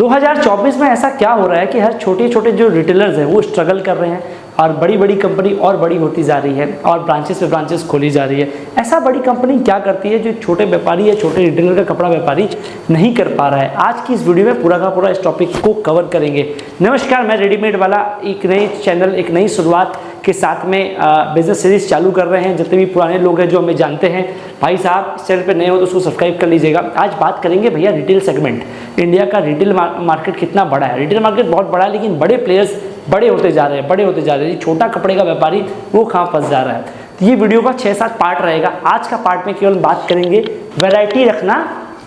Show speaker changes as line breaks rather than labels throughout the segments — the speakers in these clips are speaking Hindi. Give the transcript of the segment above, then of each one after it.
2024 में ऐसा क्या हो रहा है कि हर छोटे छोटे जो रिटेलर्स हैं वो स्ट्रगल कर रहे हैं और बड़ी बड़ी कंपनी और बड़ी होती जा रही है और ब्रांचेस पे ब्रांचेस खोली जा रही है। ऐसा बड़ी कंपनी क्या करती है जो छोटे व्यापारी या छोटे रिटेलर का कपड़ा व्यापारी नहीं कर पा रहा है? आज की इस वीडियो में पूरा का पूरा इस टॉपिक को कवर करेंगे। नमस्कार, मैं रेडीमेड वाला एक नई चैनल, एक नई शुरुआत के साथ में बिजनेस सीरीज चालू कर रहे हैं। जितने भी पुराने लोग हैं जो हमें जानते हैं, भाई साहब इस चैनल पर नए हो तो उसको सब्सक्राइब कर लीजिएगा। आज बात करेंगे भैया रिटेल सेगमेंट, इंडिया का रिटेल मार्केट कितना बड़ा है। रिटेल मार्केट बहुत बड़ा है, लेकिन बड़े प्लेयर्स बड़े होते जा रहे हैं। छोटा कपड़े का व्यापारी वो कहाँ फंस जा रहा है। तो ये वीडियो का 6-7 पार्ट रहेगा। आज का पार्ट में केवल बात करेंगे वैरायटी रखना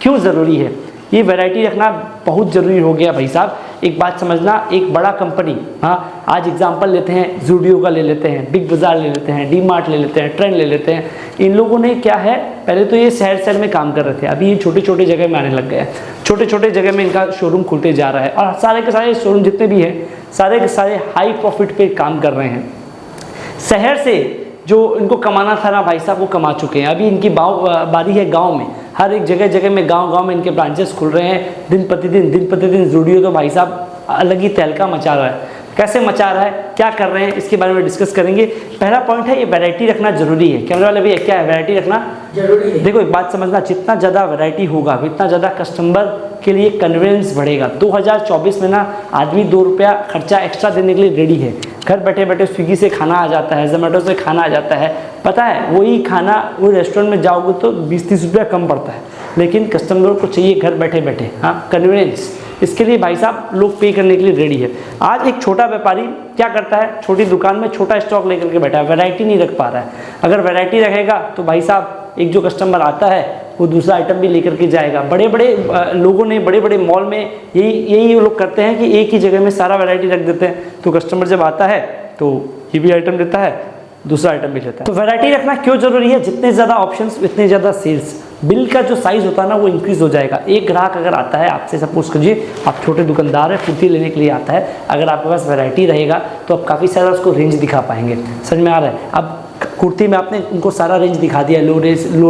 क्यों ज़रूरी है। ये वैरायटी रखना बहुत ज़रूरी हो गया भाई साहब। एक बात समझना, एक बड़ा कंपनी, हाँ आज एग्जांपल लेते हैं, ज़ूडियो का ले लेते हैं, बिग बाज़ार ले लेते हैं, डी मार्ट ले लेते हैं, ट्रेंड ले लेते हैं। इन लोगों ने क्या है, पहले तो ये शहर में काम कर रहे थे, अभी ये छोटे छोटे जगह में आने लग गए हैं। छोटे छोटे जगह में इनका शोरूम खुलते जा रहा है और सारे के सारे शोरूम जितने भी हैं सारे के सारे हाई प्रॉफिट पे काम कर रहे हैं। शहर से जो इनको कमाना था ना भाई साहब, वो कमा चुके हैं। अभी इनकी बारी है गांव में। हर एक जगह में गांव में इनके ब्रांचेस खुल रहे हैं। दिन प्रतिदिन ज़ूडियो तो भाई साहब अलग ही तहलका मचा रहा है। कैसे मचा रहा है, क्या कर रहे हैं, इसके बारे में डिस्कस करेंगे। पहला पॉइंट है, ये वैरायटी रखना जरूरी है। कैमरे वाले भैया, क्या है वैरायटी रखना जरूरी है? देखो एक बात समझना, जितना ज़्यादा वैरायटी होगा उतना ज़्यादा कस्टमर के लिए कन्वीनियंस बढ़ेगा। 2024 में ना आदमी 2 रुपया खर्चा एक्स्ट्रा देने के लिए रेडी है। घर बैठे बैठे स्विगी से खाना आ जाता है, जोमेटो से खाना आ जाता है। पता है वही खाना वो रेस्टोरेंट में जाओगे तो 20-30 रुपया कम पड़ता है, लेकिन कस्टमर को चाहिए घर बैठे बैठे हाँ कन्वीनियंस। इसके लिए भाई साहब लोग पे करने के लिए रेडी है। आज एक छोटा व्यापारी क्या करता है, छोटी दुकान में छोटा स्टॉक लेकर के बैठा है, वैरायटी नहीं रख पा रहा है। अगर वैरायटी रखेगा तो भाई साहब एक जो कस्टमर आता है वो दूसरा आइटम भी लेकर के जाएगा। बड़े बड़े लोगों ने बड़े बड़े मॉल में यही लोग करते हैं कि एक ही जगह में सारा वैरायटी रख देते हैं, तो कस्टमर जब आता है तो ये भी आइटम लेता है, दूसरा आइटम भी लेता है। तो वैरायटी रखना क्यों जरूरी है? जितने ज़्यादा ऑप्शंस उतने ज़्यादा सेल्स। बिल का जो साइज़ होता है ना वो इंक्रीज हो जाएगा। एक ग्राहक अगर आता है आपसे, सपोज कीजिए आप छोटे दुकानदार है, कुर्ती लेने के लिए आता है, अगर आपके पास वैरायटी रहेगा तो आप काफ़ी सारा उसको रेंज दिखा पाएंगे। समझ में आ रहा है? अब कुर्ती में आपने उनको सारा रेंज दिखा दिया, लो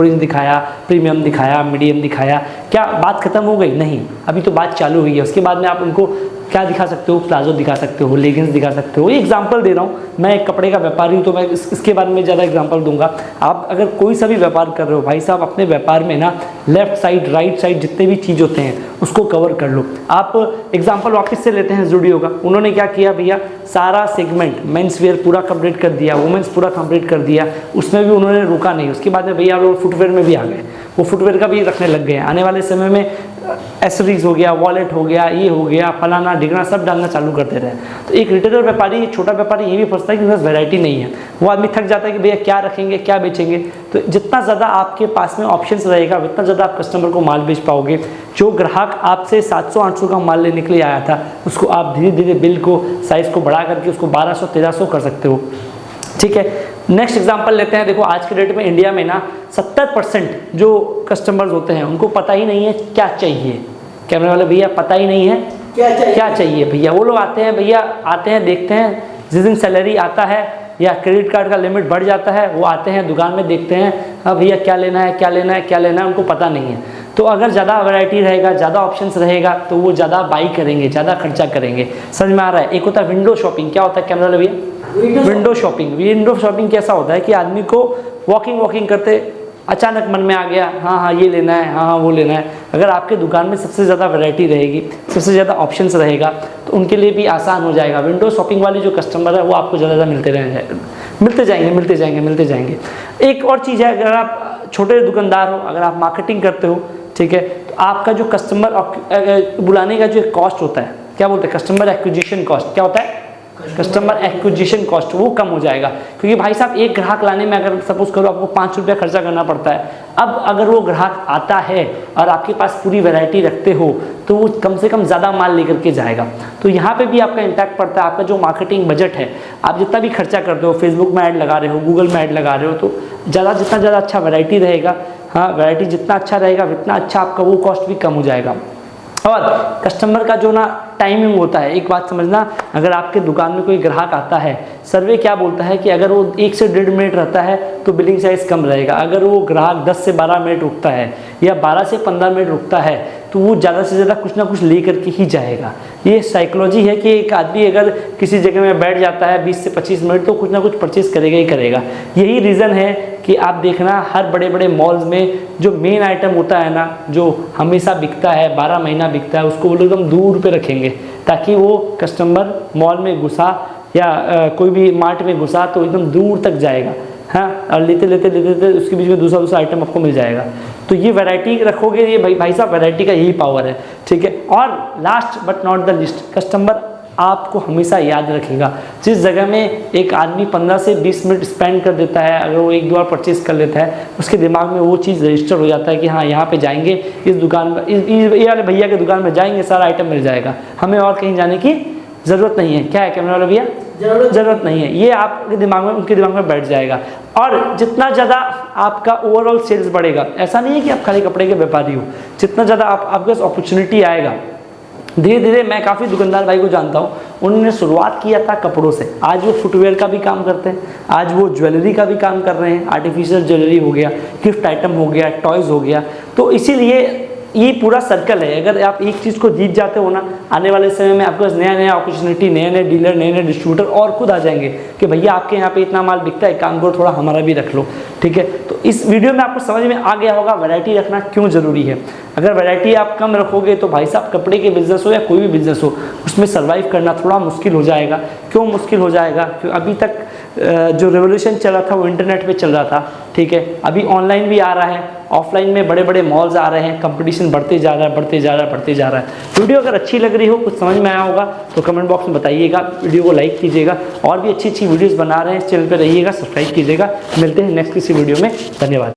रेंज दिखाया, प्रीमियम दिखाया, मीडियम दिखाया, क्या बात खत्म हो गई? नहीं, अभी तो बात चालू हुई है। उसके बाद में आप उनको क्या दिखा सकते हो? प्लाजो दिखा सकते हो, लेगिंग्स दिखा सकते हो। ये एग्जांपल दे रहा हूँ, मैं एक कपड़े का व्यापारी हूँ तो मैं इसके बारे में ज़्यादा एग्जांपल दूंगा। आप अगर कोई सा भी व्यापार कर रहे हो भाई साहब, अपने व्यापार में ना लेफ्ट साइड राइट साइड जितने भी चीज़ होते हैं उसको कवर कर लो। आप एग्जाम्पल वापस से लेते हैं ज़ूडियो का। उन्होंने क्या किया भैया, सारा सेगमेंट मेंस वेयर पूरा कंप्लीट कर दिया, वुमेंस पूरा कंप्लीट कर दिया, उसमें भी उन्होंने रुका नहीं। उसके बाद में भैया लोग फुटवेयर में भी आ गए, वो फुटवेयर का भी रखने लग गए। आने वाले समय में एसेसरीज हो गया, वॉलेट हो गया, ये हो गया, फलाना ढिगना सब डालना चालू करते रहे। तो एक रिटेलर व्यापारी, छोटा व्यापारी ये भी फंसता है कि बस वैरायटी नहीं है। वो आदमी थक जाता है कि भैया क्या रखेंगे, क्या बेचेंगे। तो जितना ज़्यादा आपके पास में ऑप्शंस रहेगा उतना ज़्यादा आप कस्टमर को माल बेच पाओगे। जो ग्राहक आपसे 700-800 का माल लेने के लिए आया था, उसको आप धीरे धीरे बिल को साइज़ को बढ़ा करके उसको 1200-1300 कर सकते हो। ठीक है, नेक्स्ट एग्जांपल लेते हैं। देखो आज के डेट में इंडिया में ना 70% जो कस्टमर्स होते हैं उनको पता ही नहीं है क्या चाहिए। कैमरे वाले भैया, पता ही नहीं है क्या चाहिए भैया। वो लोग आते हैं भैया, आते हैं देखते हैं, जिस दिन सैलरी आता है या क्रेडिट कार्ड का लिमिट बढ़ जाता है, वो आते हैं दुकान में देखते हैं, हाँ भैया क्या लेना है, क्या लेना है, क्या लेना है, उनको पता नहीं है। तो अगर ज़्यादा वैरायटी रहेगा, ज़्यादा ऑप्शंस रहेगा तो वो ज़्यादा बाई करेंगे, ज़्यादा खर्चा करेंगे। समझ में आ रहा है? एक होता है विंडो शॉपिंग। क्या होता है कैमरा वाले भैया? विंडो शॉपिंग कैसा होता है कि आदमी को वॉकिंग करते अचानक मन में आ गया, हाँ ये लेना है, हाँ वो लेना है। अगर आपके दुकान में सबसे ज़्यादा वैरायटी रहेगी, सबसे ज़्यादा ऑप्शंस रहेगा तो उनके लिए भी आसान हो जाएगा। विंडो शॉपिंग वाले जो कस्टमर है वो आपको ज़्यादा मिलते जाएंगे। एक और चीज़ है, अगर आप छोटे दुकानदार हो, अगर आप मार्केटिंग करते हो, ठीक है, तो आपका जो कस्टमर बुलाने का जो कॉस्ट होता है, क्या बोलते हैं, कस्टमर एक्विजिशन कॉस्ट। क्या होता है? कस्टमर एक्विजिशन कॉस्ट, वो कम हो जाएगा। क्योंकि भाई साहब एक ग्राहक लाने में अगर सपोज करो आपको 5 रुपया खर्चा करना पड़ता है, अब अगर वो ग्राहक आता है और आपके पास पूरी वैरायटी रखते हो तो वो कम से कम ज़्यादा माल लेकर के जाएगा। तो यहाँ पे भी आपका इम्पैक्ट पड़ता है। आपका जो मार्केटिंग बजट है, आप जितना भी खर्चा करते हो, फेसबुक में ऐड लगा रहे हो, गूगल में ऐड लगा रहे हो, तो जितना ज़्यादा अच्छा वैरायटी रहेगा, हाँ वैरायटी जितना अच्छा रहेगा उतना अच्छा आपका वो कॉस्ट भी कम हो जाएगा। और कस्टमर का जो ना टाइमिंग होता है। एक बात समझना, अगर आपके दुकान में कोई ग्राहक आता है, सर्वे क्या बोलता है कि अगर वो 1 से 1.5 मिनट रहता है तो बिलिंग साइज कम रहेगा। अगर वो ग्राहक 10 से 12 मिनट रुकता है या 12 से 15 मिनट रुकता है तो वो ज़्यादा से ज़्यादा कुछ ना कुछ ले करके ही जाएगा। ये साइकोलॉजी है कि एक आदमी अगर किसी जगह में बैठ जाता है 20 से 25 मिनट तो कुछ ना कुछ परचेज़ करेगा ही करेगा। यही रीज़न है कि आप देखना हर बड़े बड़े मॉल्स में जो मेन आइटम होता है ना, जो हमेशा बिकता है, 12 महीना बिकता है, उसको वो लोग एकदम दूर पे रखेंगे ताकि वो कस्टमर मॉल में घुसा या कोई भी मार्ट में घुसा तो एकदम दूर तक जाएगा, हाँ, और लेते लेते लेते लेते उसके बीच में दूसरा आइटम आपको मिल जाएगा। तो ये वैरायटी रखोगे, ये भाई साहब वैरायटी का यही पावर है, ठीक है। और last but not the list, customer आपको हमेशा याद रखेगा। जिस जगह में एक आदमी 15 से 20 मिनट स्पेंड कर देता है, अगर वो 1-2 बार परचेज कर लेता है, उसके दिमाग में वो चीज़ रजिस्टर हो जाता है कि हाँ यहाँ पे जाएंगे, इस दुकान में ये वाले भैया के दुकान में जाएंगे, सारा आइटम मिल जाएगा, हमें और कहीं जाने की ज़रूरत नहीं है। क्या है कैमरा वाला भैया? ज़रूरत नहीं है। ये आपके दिमाग में, उनके दिमाग में बैठ जाएगा। और जितना ज़्यादा आपका ओवरऑल सेल्स बढ़ेगा, ऐसा नहीं है कि आप खाली कपड़े के व्यापारी हो, जितना ज़्यादा आपके पास अपॉर्चुनिटी आएगा, धीरे धीरे, मैं काफ़ी दुकानदार भाई को जानता हूँ, उन्होंने शुरुआत किया था कपड़ों से, आज वो फुटवेयर का भी काम करते हैं, आज वो ज्वेलरी का भी काम कर रहे हैं, आर्टिफिशियल ज्वेलरी हो गया, गिफ्ट आइटम हो गया, टॉयज़ हो गया। तो इसीलिए ये पूरा सर्कल है। अगर आप एक चीज़ को जीत जाते हो ना, आने वाले समय में आपके पास नया नया अपॉर्चुनिटी, नए नए डीलर, नए नए डिस्ट्रीब्यूटर और खुद आ जाएंगे कि भैया आपके यहाँ पे इतना माल बिकता है, काम करो, थोड़ा हमारा भी रख लो, ठीक है। तो इस वीडियो में आपको समझ में आ गया होगा वैरायटी रखना क्यों ज़रूरी है। अगर वैरायटी आप कम रखोगे तो भाई साहब कपड़े के बिज़नेस हो या कोई भी बिज़नेस हो, उसमें सर्वाइव करना थोड़ा मुश्किल हो जाएगा। क्यों मुश्किल हो जाएगा? क्योंकि अभी तक जो रेवोल्यूशन चल रहा था वो इंटरनेट पे चल रहा था, ठीक है। अभी ऑनलाइन भी आ रहा है, ऑफलाइन में बड़े बड़े मॉल्स आ रहे हैं, कंपटीशन बढ़ते जा रहा है, बढ़ते जा रहा है, बढ़ते जा रहा है। वीडियो अगर अच्छी लग रही हो, कुछ समझ में आया होगा तो कमेंट बॉक्स में बताइएगा, वीडियो को लाइक कीजिएगा। और भी अच्छी अच्छी वीडियोज़ बना रहे हैं, इस चैनल पर रहिएगा, सब्सक्राइब कीजिएगा। मिलते हैं नेक्स्ट किसी वीडियो में। धन्यवाद।